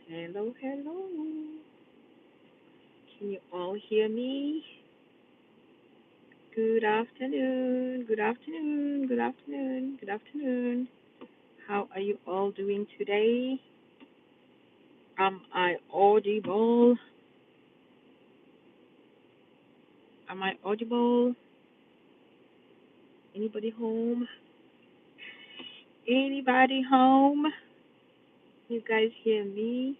Hello, hello. Can you all hear me? Good afternoon, good afternoon, good afternoon, good afternoon. How are you all doing today? Am I audible? Am I audible? Anybody home? Anybody home? You guys hear me?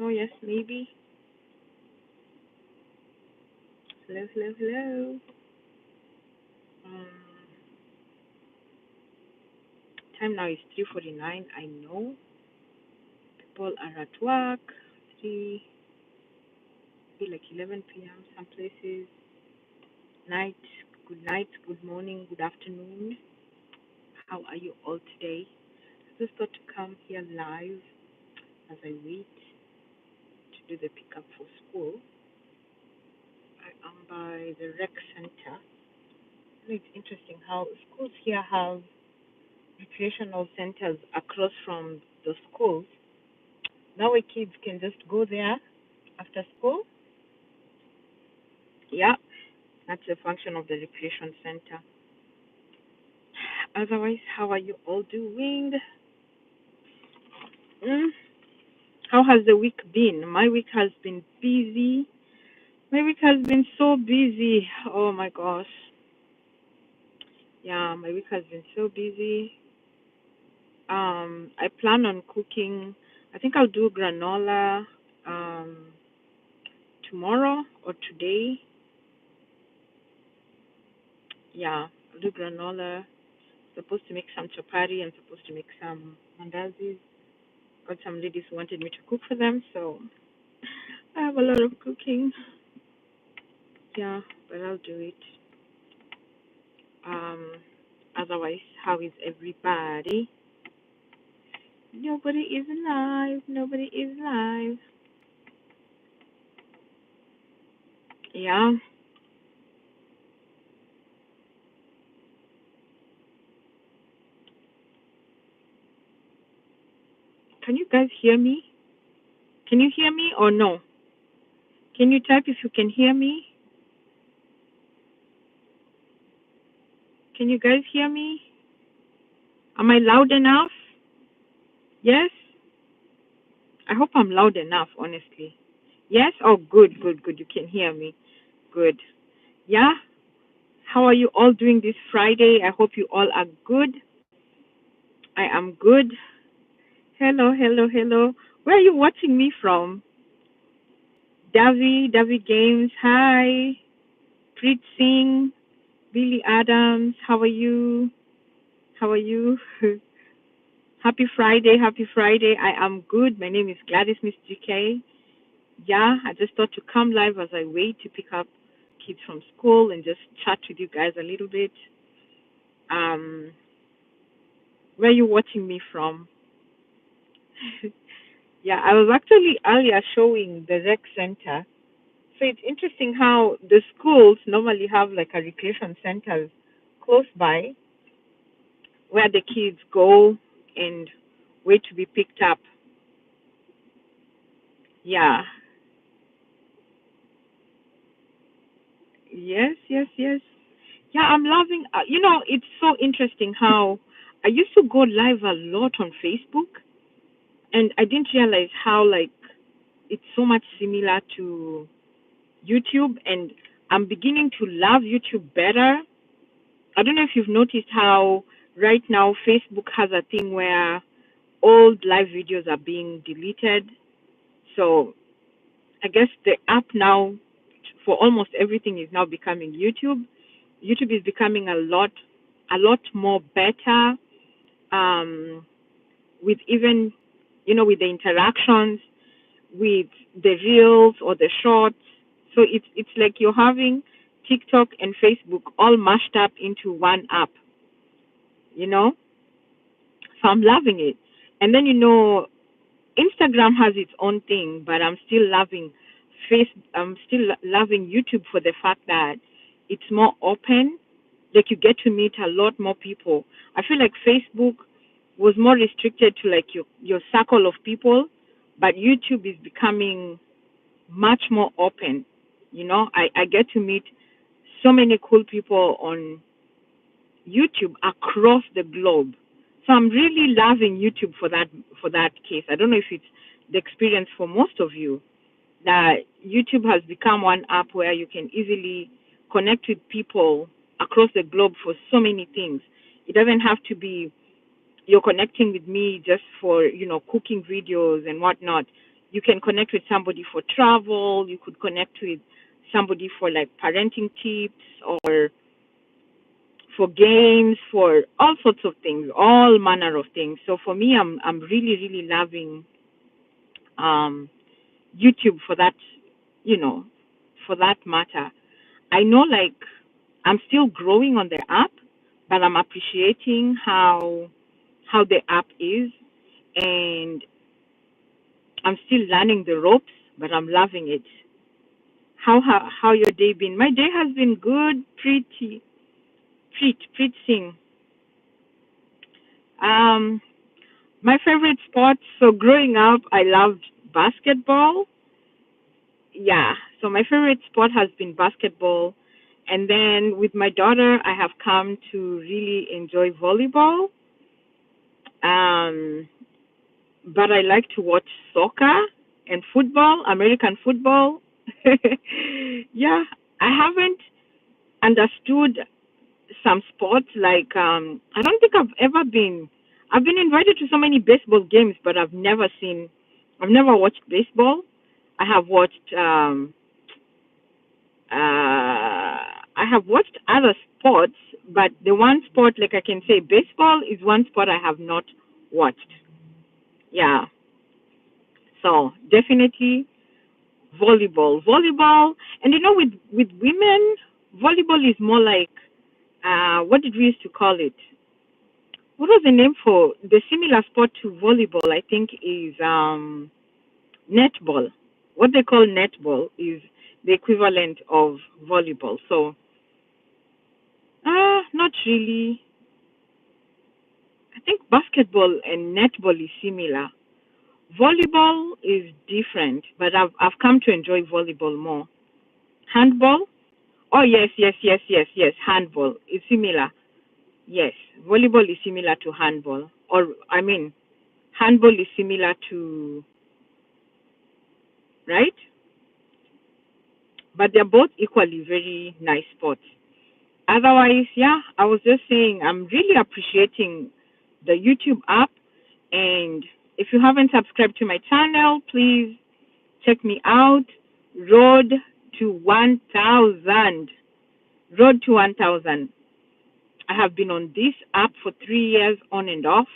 Oh, yes, maybe. Hello, hello, hello. Um, Time now is 3:49. I know people are at work. 3, maybe like 11 p.m. some places. Night, good night, good morning, good afternoon. How are you all today? I just thought to come here live as I wait to do the pickup for school. I am by the rec center. It's interesting how schools here have recreational centers across from the schools. Now our kids can just go there after school. Yeah, that's a function of the recreation center. Otherwise, how are you all doing? Mm? How has the week been? My week has been busy. My week has been so busy. Oh my gosh. Yeah, my week has been so busy. I plan on cooking. I think I'll do granola um tomorrow or today. Yeah, I'll do granola. Supposed to make some chapati. I'm supposed to make some mandazis. Got some ladies who wanted me to cook for them, so I have a lot of cooking. Yeah, but I'll do it. Um, Otherwise, how is everybody? Nobody is alive. Nobody is alive. Yeah. Can you guys hear me? Can you hear me or no? Can you type if you can hear me? Can you guys hear me? Am I loud enough? Yes? I hope I'm loud enough, honestly. Yes? Oh, good, good, good. You can hear me. Good. Yeah? How are you all doing this Friday? I hope you all are good. I am good. Hello, hello, hello. Where are you watching me from? Davi Games. Hi. Preet Singh. Billy Adams. How are you? How are you? Happy Friday. Happy Friday. I am good. My name is Gladys Miss GK. Yeah, I just thought to come live as I wait to pick up kids from school and just chat with you guys a little bit. Um, where are you watching me from? Yeah, I was actually earlier showing the rec center. So it's interesting how the schools normally have like a recreation centers close by where the kids go and wait to be picked up. Yeah. Yes, yes, yes. Yeah, I'm loving, it's so interesting how I used to go live a lot on Facebook and I didn't realize how, like, it's so much similar to YouTube and I'm beginning to love YouTube better. I don't know if you've noticed how right now Facebook has a thing where old live videos are being deleted. So I guess the app now for almost everything is now becoming YouTube. YouTube is becoming a lot more better um, with even, with the interactions, with the reels or the shorts. So it's like you're having TikTok and Facebook all mashed up into one app, you know. So I'm loving it. And then Instagram has its own thing, but I'm still loving Face. I'm still loving YouTube for the fact that it's more open. Like you get to meet a lot more people. I feel like Facebook, was more restricted to like your circle of people, but YouTube is becoming much more open. I get to meet so many cool people on YouTube across the globe. So I'm really loving YouTube for that case. I don't know if it's the experience for most of you, that YouTube has become one app where you can easily connect with people across the globe for so many things. It doesn't have to be you're connecting with me just for, cooking videos and whatnot. You can connect with somebody for travel. You could connect with somebody for like parenting tips or for games, for all sorts of things, all manner of things. So for me, I'm really, really loving um, YouTube for that, you know, for that matter. I know like I'm still growing on the app, but I'm appreciating how the app is, and I'm still learning the ropes, but I'm loving it. How your day been? My day has been good, pretty sing. Um, my favorite sport. So growing up, I loved basketball. Yeah. So my favorite sport has been basketball, and then with my daughter, I have come to really enjoy volleyball. Um, but I like to watch soccer and football, American football. Yeah, I haven't understood some sports like I don't think I've been invited to so many baseball games, but I've never watched baseball. I have watched I have watched other sports, but the one sport like I can say baseball is one sport I have not watched. Yeah. So definitely volleyball, and with women, volleyball is more like what did we used to call it? What was the name for the similar sport to volleyball? I think is netball. What they call netball is the equivalent of volleyball. So not really. I think basketball and netball is similar. Volleyball is different, but I've come to enjoy volleyball more. Handball. Oh yes. Handball is similar. Yes, volleyball is similar to handball, or I mean, handball is similar to, right? But they're both equally very nice sports. Otherwise, yeah, I was just saying I'm really appreciating the YouTube app, and if you haven't subscribed to my channel, please check me out. Road to 1,000. Road to 1,000. I have been on this app for 3 years on and off.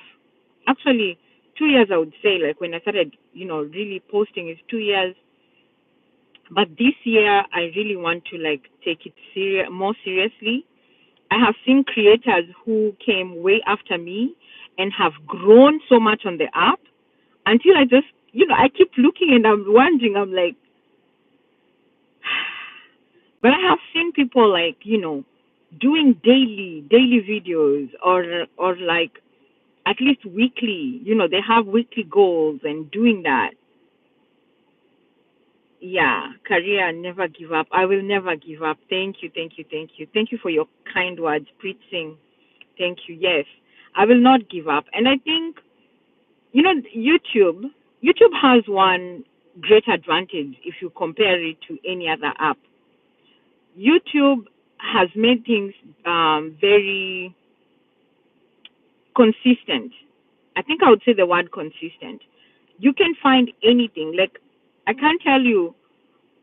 Actually, 2 years, I would say, like when I started, really posting is 2 years. But this year, I really want to like take it more seriously. I have seen creators who came way after me and have grown so much on the app until I just, I keep looking and I'm wondering, I'm like, but I have seen people like, doing daily videos or like at least weekly, they have weekly goals and doing that. Yeah, career, never give up. I will never give up. Thank you, thank you, thank you. Thank you for your kind words, preaching. Thank you. Yes, I will not give up. And I think, YouTube has one great advantage if you compare it to any other app. YouTube has made things very consistent. I think I would say the word consistent. You can find anything. Like I can tell you,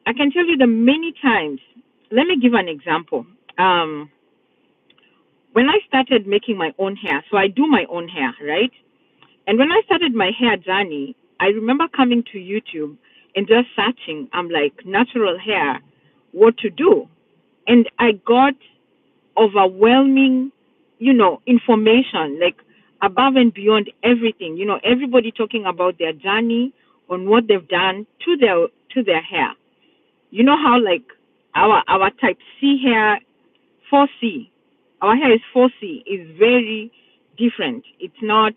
I can tell you the many times. Let me give an example. Um, when I started making my own hair, so I do my own hair, right? And when I started my hair journey, I remember coming to YouTube and just searching. I'm like, natural hair, what to do? And I got overwhelming, information, like above and beyond everything. Everybody talking about their journey on what they've done to their hair. You know how like our type C hair, 4C, our hair is 4C, is very different. It's not.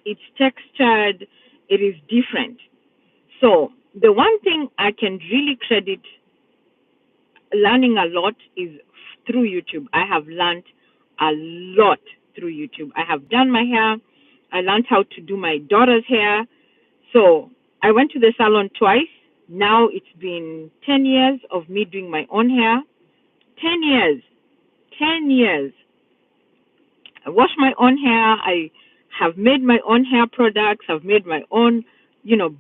It's textured. It is different. So the one thing I can really credit learning a lot is through YouTube. I have learned a lot through YouTube. I have done my hair. I learned how to do my daughter's hair. So I went to the salon twice. Now it's been 10 years of me doing my own hair. 10 years. 10 years. I wash my own hair. I have made my own hair products. I've made my own,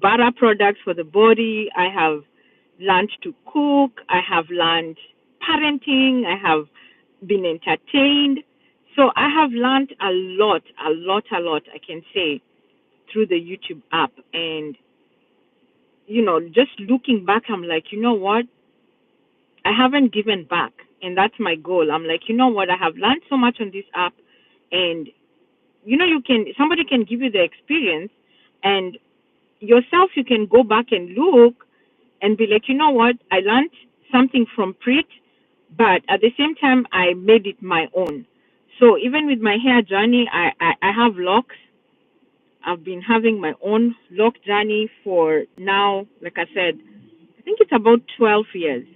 butter products for the body. I have learned to cook. I have learned parenting. I have been entertained. So I have learned a lot, a lot, a lot, I can say, through the YouTube app. And, just looking back, I'm like, you know what? I haven't given back. And that's my goal. I'm like, you know what? I have learned so much on this app. And somebody can give you the experience, and yourself you can go back and look and be like, you know what, I learned something from Prit, but at the same time I made it my own. So even with my hair journey, I have locks. I've been having my own lock journey for now, like I said, I think it's about 12 years.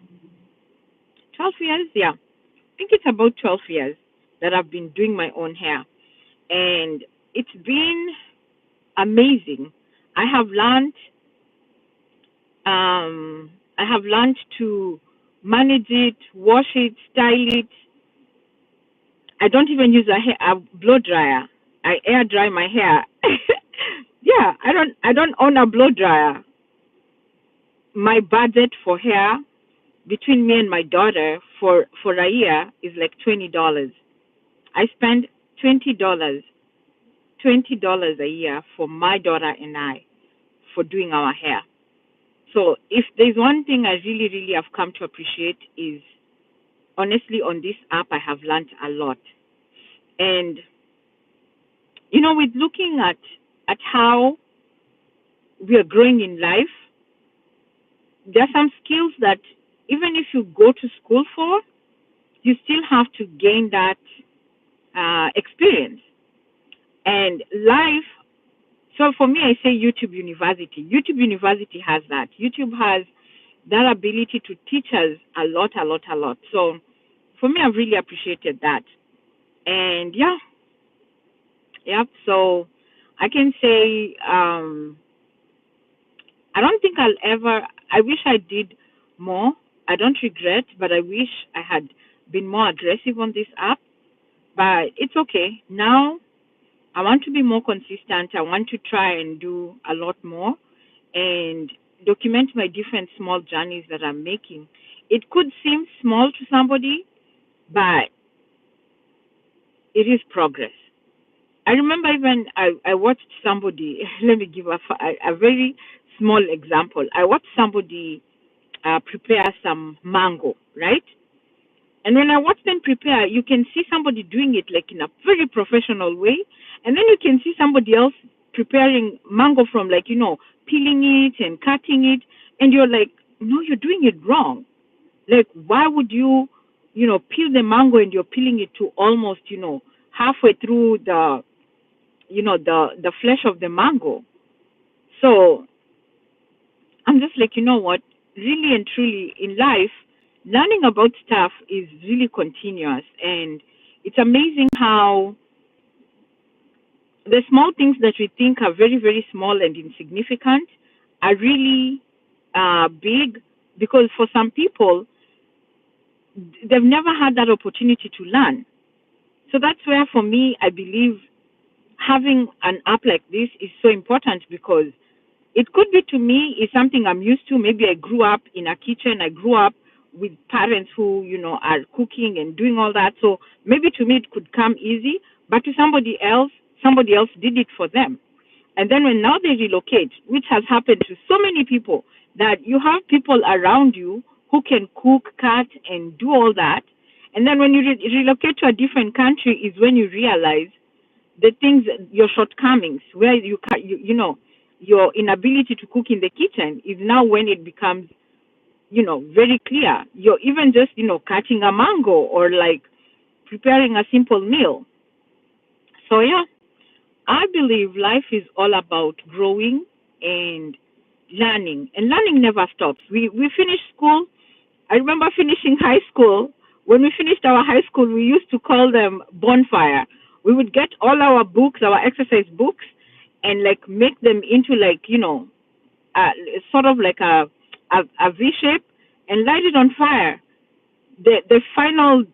12 years, yeah. I think it's about 12 years that I've been doing my own hair, and it's been amazing. I have learned to manage it, wash it, style it. I don't even use a blow dryer. I air dry my hair. Yeah, I don't own a blow dryer. My budget for hair between me and my daughter for a year is like $20. I spend $20, $20 a year for my daughter and I for doing our hair. So if there's one thing I really, really have come to appreciate is, honestly, on this app, I have learned a lot. And, with looking at how we are growing in life, there are some skills that even if you go to school for, you still have to gain that experience. And life, so for me, I say YouTube University. YouTube University has that. YouTube has that ability to teach us a lot, a lot, a lot. So for me, I've really appreciated that. And yeah. So I can say, I don't think I wish I did more. I don't regret, but I wish I had been more aggressive on this app. But it's okay. Now I want to be more consistent. I want to try and do a lot more and document my different small journeys that I'm making. It could seem small to somebody, but it is progress. I remember even I watched somebody, let me give a very small example. I watched somebody prepare some mango, right? And when I watch them prepare, you can see somebody doing it like in a very professional way. And then you can see somebody else preparing mango from, like, peeling it and cutting it. And you're like, no, you're doing it wrong. Like, why would you, peel the mango and you're peeling it to almost, halfway through the flesh of the mango. So I'm just like, you know what? Really and truly in life, learning about stuff is really continuous. And it's amazing how the small things that we think are very, very small and insignificant are really big, because for some people, they've never had that opportunity to learn. So that's where, for me, I believe having an app like this is so important, because it could be, to me, is something I'm used to. Maybe I grew up in a kitchen. I grew up with parents who, are cooking and doing all that. So maybe to me it could come easy, but to somebody else did it for them. And then when now they relocate, which has happened to so many people, that you have people around you who can cook, cut, and do all that. And then when you relocate to a different country is when you realize the things, your shortcomings, where your inability to cook in the kitchen is now when it becomes, very clear. You're even just, cutting a mango or like preparing a simple meal. So yeah, I believe life is all about growing and learning, and learning never stops. We finish school. I remember finishing high school. When we finished our high school, we used to call them bonfire. We would get all our books, our exercise books, and like make them into like uh, sort of like a V shape and light it on fire. The final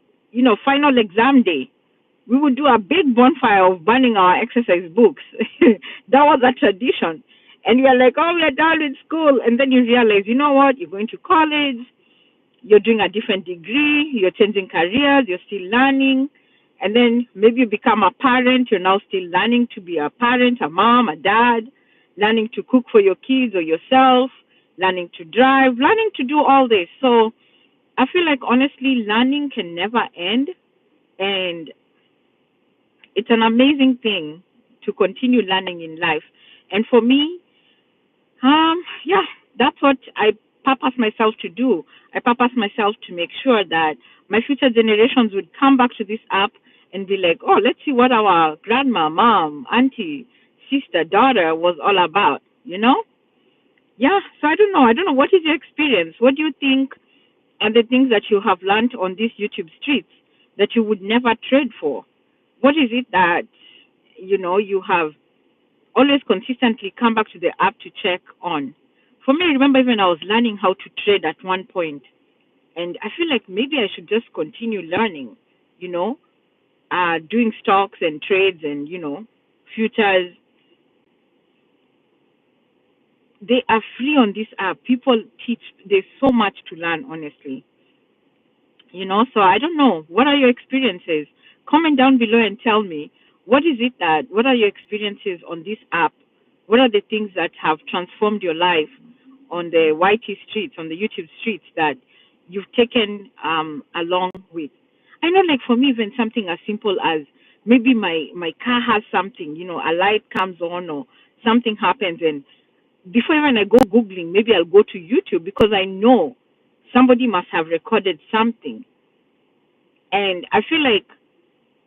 final exam day, we would do a big bonfire of burning our exercise books. That was a tradition. And you're like, oh, we're done with school. And then you realize, you know what? You're going to college, you're doing a different degree, you're changing careers, you're still learning. And then maybe you become a parent, you're now still learning to be a parent, a mom, a dad, learning to cook for your kids or yourself, learning to drive, learning to do all this. So I feel like honestly, learning can never end. And it's an amazing thing to continue learning in life. And for me, yeah, that's what I purpose myself to do. I purpose myself to make sure that my future generations would come back to this app and be like, oh, let's see what our grandma, mom, auntie, sister, daughter was all about, you know? Yeah, so I don't know. I don't know. What is your experience? What do you think are the things that you have learned on these YouTube streets that you would never trade for? What is it that, you have always consistently come back to the app to check on? For me, I remember even I was learning how to trade at one point, and I feel like maybe I should just continue learning, you know, doing stocks and trades and, futures. They are free on this app. People teach, there's so much to learn, honestly. So I don't know. What are your experiences? Comment down below and tell me what are your experiences on this app? What are the things that have transformed your life on the YT streets, on the YouTube streets that you've taken along with? I know, like for me, even something as simple as maybe my car has something, a light comes on or something happens, and before even I go Googling, maybe I'll go to YouTube because I know somebody must have recorded something. And I feel like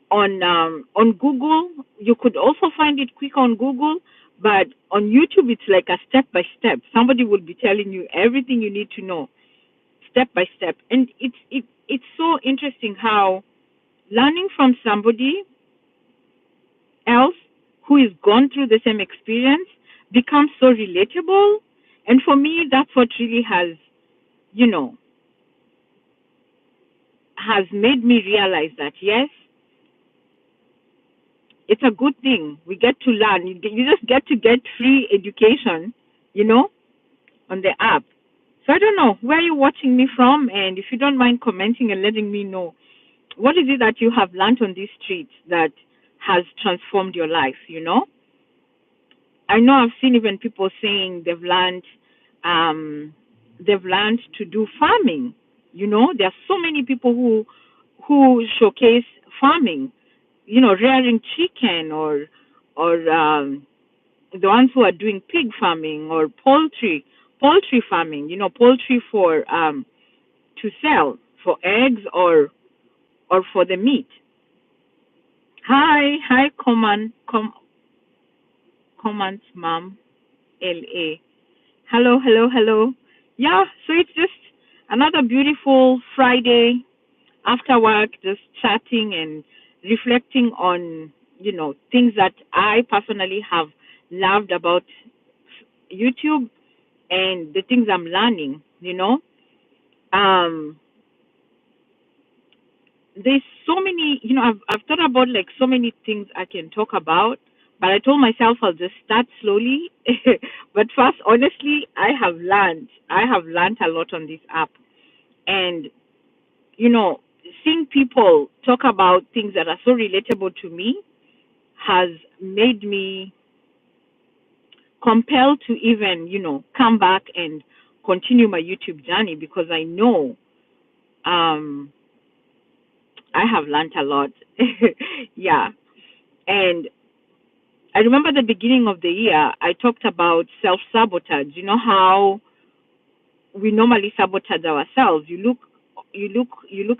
on Google you could also find it quick on Google, but on YouTube it's like a step by step. Somebody will be telling you everything you need to know step by step, and it's so interesting how learning from somebody else who has gone through the same experience becomes so relatable. And for me, that's what really you know has made me realize that yes, it's a good thing. We get to learn. You just get free education, you know, on the app. So I don't know where you're watching me from, and if you don't mind commenting and letting me know what is it that you have learned on these streets that has transformed your life. I know I've seen even people saying um, they've learned to do farming. There are so many people who showcase farming, rearing chicken or the ones who are doing pig farming or poultry farming, poultry for to sell for eggs or for the meat. Hi, command mom, LA. Hello. Yeah, so it's just another beautiful Friday after work, just chatting and reflecting on, things that I personally have loved about YouTube and the things I'm learning. Um, there's so many, I've thought about like so many things I can talk about, but I told myself I'll just start slowly. But first, honestly, I have learned a lot on this app. And, you know, seeing people talk about things that are so relatable to me has made me compelled to even, come back and continue my YouTube journey because I know um, I have learned a lot. Yeah. And I remember the beginning of the year, I talked about self sabotage. You know how we normally sabotage ourselves. You look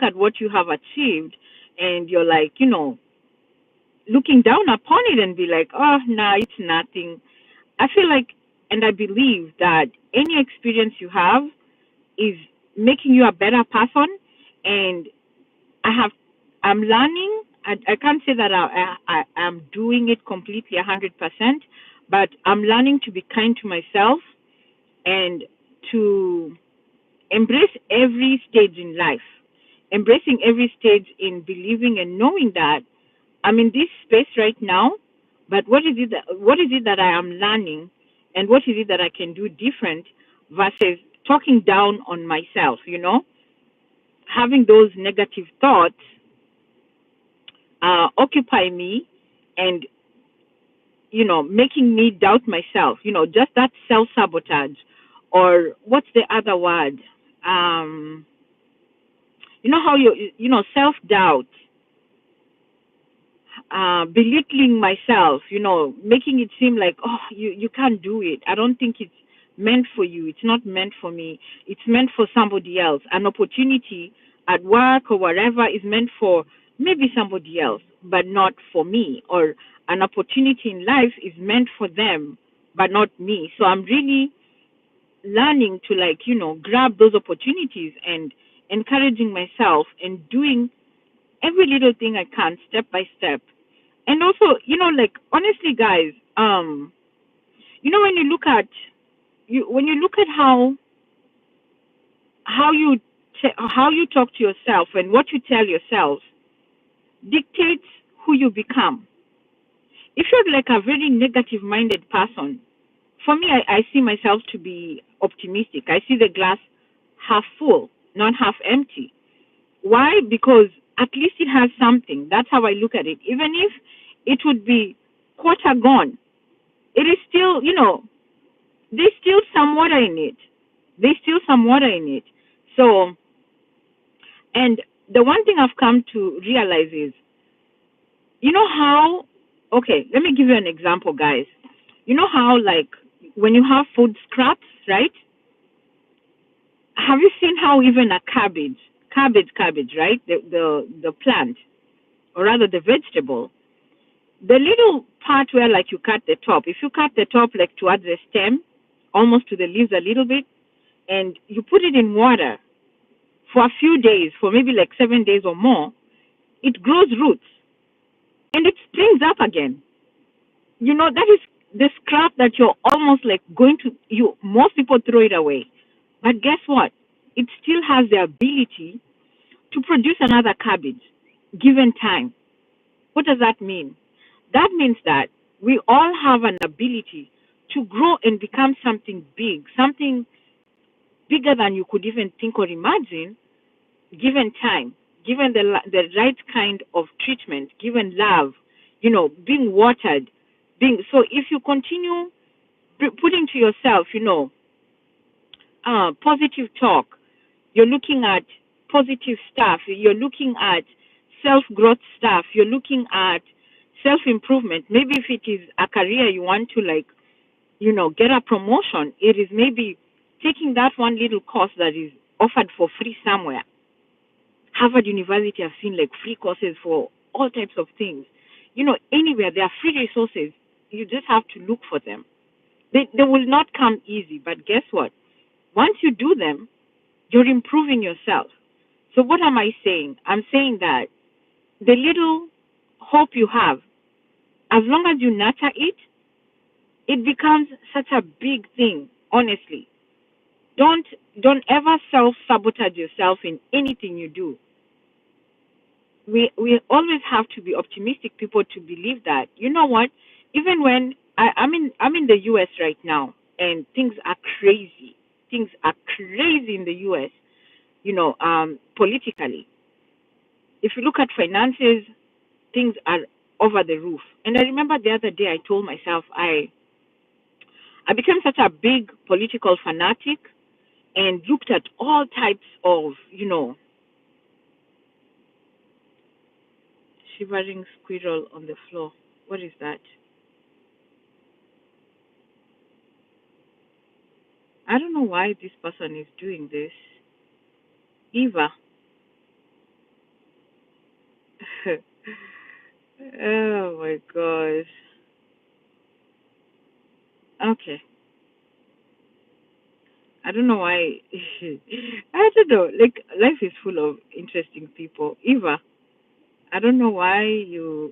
at what you have achieved, and you're like, looking down upon it and be like, oh, no, it's nothing. I feel like, and I believe that any experience you have is making you a better person. And I have, I'm learning. I can't say that I'm doing it completely 100%, but I'm learning to be kind to myself and to embrace every stage in life, embracing every stage in believing and knowing that I'm in this space right now, but what is it that I am learning, and what is it that I can do different versus talking down on myself, having those negative thoughts occupy me and making me doubt myself, just that self sabotage, or what's the other word? Um, how self doubt, belittling myself, making it seem like, oh, you can't do it. I don't think it's meant for you. It's not meant for me. It's meant for somebody else. An opportunity at work or wherever is meant for maybe somebody else, but not for me. Or an opportunity in life is meant for them, but not me. So I'm really learning to, like, grab those opportunities and encouraging myself and doing every little thing I can step by step. And also, like, honestly, guys, when you look at how you how you talk to yourself and what you tell yourself dictates who you become. If you're like a very negative minded person, for me, I see myself to be optimistic. I see the glass half full, not half empty. Why? Because at least it has something. That's how I look at it. Even if it would be quarter gone, it is still, there's still some water in it. There's still some water in it. So, and the one thing I've come to realize is, how, okay, let me give you an example, guys. You know how, like, when you have food scraps, right? Have you seen how even a cabbage, right? The plant, or rather the vegetable, the little part where, like, you cut the top, if you cut the top like towards the stem, almost to the leaves a little bit, and you put it in water for a few days, for maybe like 7 days or more, it grows roots and it springs up again. That is the scrap that you're almost like going to, most people throw it away. But guess what? It still has the ability to produce another cabbage given time. What does that mean? That means that we all have an ability to grow and become something big, something bigger than you could even think or imagine, given time, given the right kind of treatment, given love, being watered, being. So if you continue putting to yourself, positive talk, you're looking at positive stuff, you're looking at self growth stuff, you're looking at self improvement. Maybe if it is a career you want to, like, get a promotion, it is maybe taking that one little course that is offered for free somewhere. Harvard University, I've seen like free courses for all types of things. Anywhere there are free resources, you just have to look for them. They will not come easy, but guess what? Once you do them, you're improving yourself. So what am I saying? I'm saying that the little hope you have, as long as you nurture it, it becomes such a big thing, honestly. Don't don't ever self sabotage yourself in anything you do. We always have to be optimistic people to believe that, you know what, even when I'm in the US right now, and things are crazy. Things are crazy in the US, politically. If you look at finances, things are over the roof. And I remember the other day I told myself I became such a big political fanatic and looked at all types of, shivering squirrel on the floor. What is that? I don't know why this person is doing this. Eva. Oh my gosh. Okay. I don't know why. I don't know. Like life is full of interesting people. Eva, I don't know why you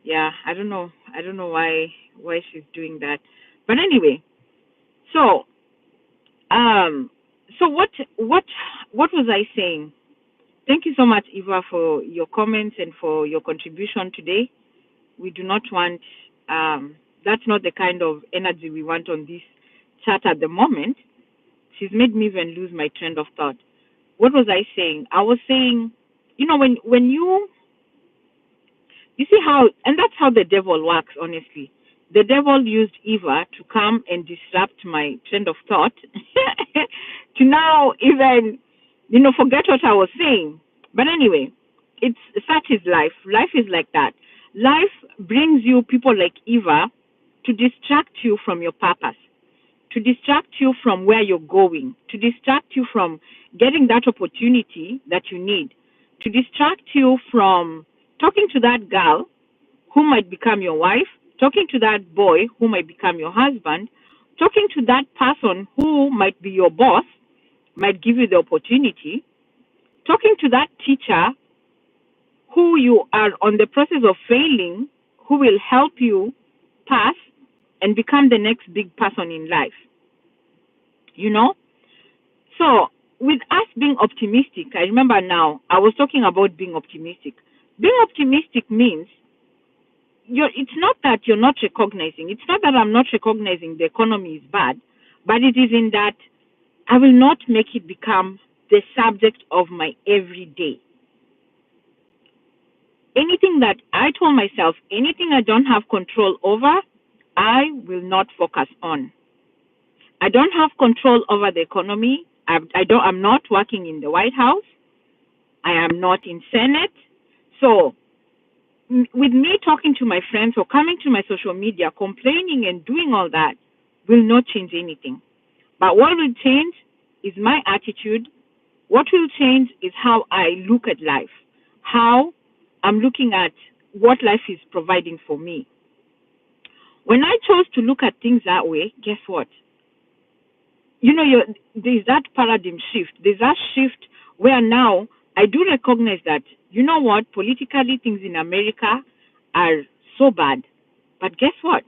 yeah, I don't know. I don't know why she's doing that. But anyway, so um so what was I saying? Thank you so much, Eva, for your comments and for your contribution today. We do not want that's not the kind of energy we want on this chat at the moment. She's made me even lose my train of thought. What was I saying? I was saying, when you see how, and that's how the devil works, honestly. The devil used Eva to come and disrupt my train of thought to now even, forget what I was saying. But anyway, it's such is life. Life is like that. Life brings you people like Eva to distract you from your purpose, to distract you from where you're going, to distract you from getting that opportunity that you need, to distract you from talking to that girl who might become your wife, talking to that boy who might become your husband, talking to that person who might be your boss, might give you the opportunity, talking to that teacher who you are on the process of failing, who will help you pass and become the next big person in life, you know? So, with us being optimistic, I remember now, I was talking about being optimistic. Being optimistic means it's not that you're not recognizing, it's not that I'm not recognizing the economy is bad, but it is in that I will not make it become the subject of my everyday. Anything that I told myself, anything I don't have control over, I will not focus on. I don't have control over the economy. I'm not working in the White House. I am not in Senate. So with me talking to my friends or coming to my social media, complaining and doing all that will not change anything. But what will change is my attitude. What will change is how I look at life, how I'm looking at what life is providing for me. When I chose to look at things that way, guess what? There's that paradigm shift. There's that shift where now I do recognize that, politically things in America are so bad. But guess what?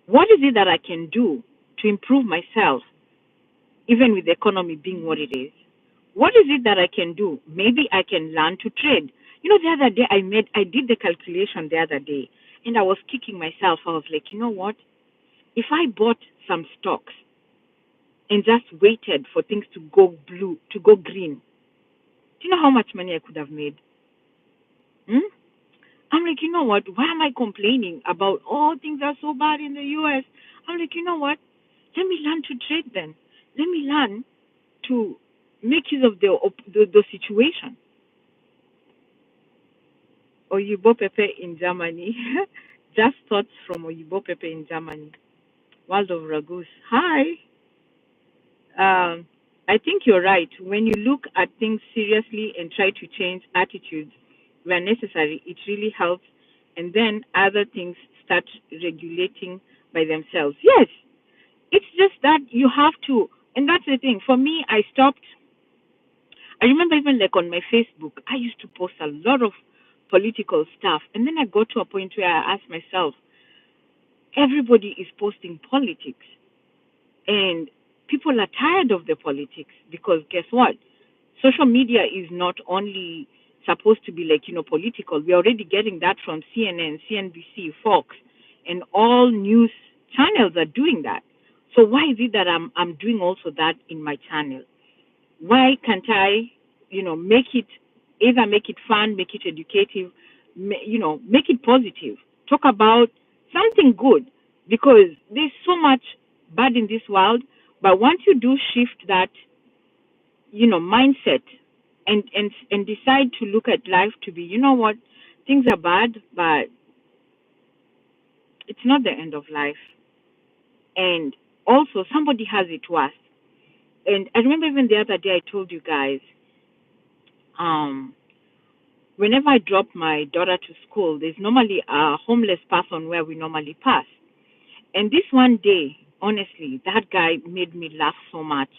What is it that I can do to improve myself, even with the economy being what it is? What is it that I can do? Maybe I can learn to trade. The other day I did the calculation the other day and I was kicking myself. I was like, you know what? If I bought some stocks and just waited for things to go blue, to go green, do you know how much money I could have made? Hmm? I'm like, you know what? Why am I complaining about things are so bad in the US? I'm like, you know what? Let me learn to trade then. Let me learn to make use of the situation. Oyibo Pepe in Germany. Just thoughts from Oyibo Pepe in Germany. World of Ragus. Hi. I think you're right. When you look at things seriously and try to change attitudes where necessary, it really helps. And then other things start regulating by themselves. Yes, it's just that you have to. And that's the thing. For me, I stopped. I remember even like on my Facebook, I used to post a lot of political stuff. And then I got to a point where I asked myself, everybody is posting politics. And people are tired of the politics because guess what? Social media is not only supposed to be like, political. We're already getting that from CNN, CNBC, Fox, and all news channels are doing that. So why is it that I'm doing also that in my channel? Why can't I, make it either make it fun, make it educative, make it positive. Talk about something good because there's so much bad in this world. But once you do shift that, mindset and decide to look at life to be, what, things are bad, but it's not the end of life. And also somebody has it worse. And I remember even the other day I told you guys, um, whenever I drop my daughter to school, there's normally a homeless person where we normally pass. And this one day, honestly, that guy made me laugh so much.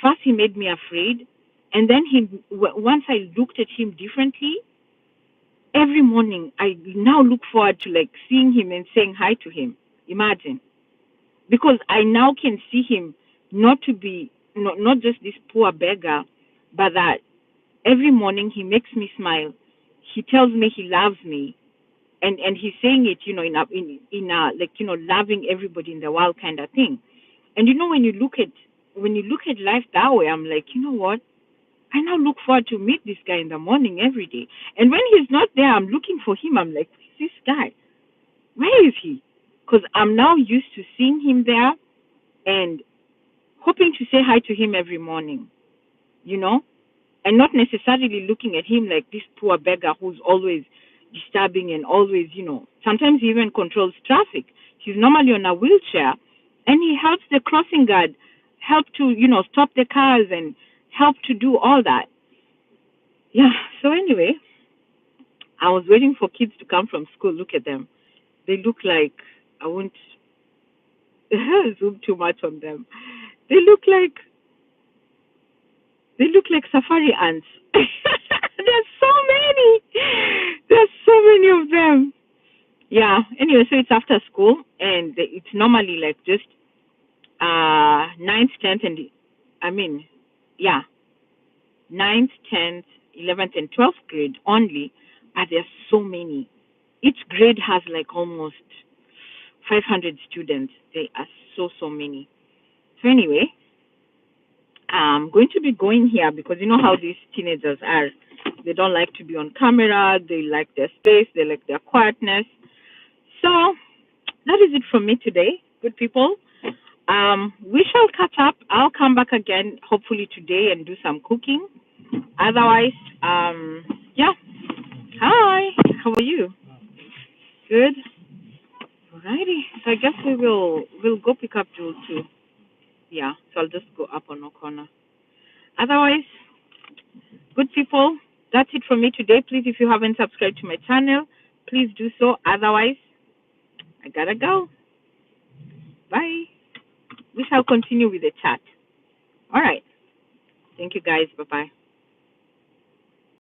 First, he made me afraid, and then once I looked at him differently, every morning I now look forward to like seeing him and saying hi to him. Imagine, because I now can see him not to be not just this poor beggar, but that every morning he makes me smile. He tells me he loves me, and he's saying it, in a like loving everybody in the world kind of thing. And when you look at life that way, I'm like, you know what? I now look forward to meet this guy in the morning every day. And when he's not there, I'm looking for him. I'm like, where's this guy? Where is he? Because I'm now used to seeing him there and hoping to say hi to him every morning, you know, and not necessarily looking at him like this poor beggar who's always disturbing and always, sometimes he even controls traffic. He's normally on a wheelchair and he helps the crossing guard help to, stop the cars and help to do all that. Yeah, so anyway, I was waiting for kids to come from school. Look at them. They look like, I won't zoom too much on them. They look like safari ants. There's so many. There's so many of them. Yeah. Anyway, so it's after school, and it's normally like just ninth, tenth, and I mean, yeah, ninth, 10th, 11th, and 12th grade only. But there's so many. Each grade has like almost 500 students. They are so many. So anyway, I'm going to be going here because you know how these teenagers are. They don't like to be on camera. They like their space. They like their quietness. So that is it from me today, good people. We shall catch up. I'll come back again, hopefully today, and do some cooking. Otherwise, yeah. Hi, how are you? Good. Alrighty. So I guess we'll go pick up Jewel too. Yeah. So I'll just go up on O'Connor. Otherwise, good people, that's it from me today. Please, if you haven't subscribed to my channel, please do so. Otherwise, I gotta go. Bye. We shall continue with the chat. All right. Thank you guys. Bye bye.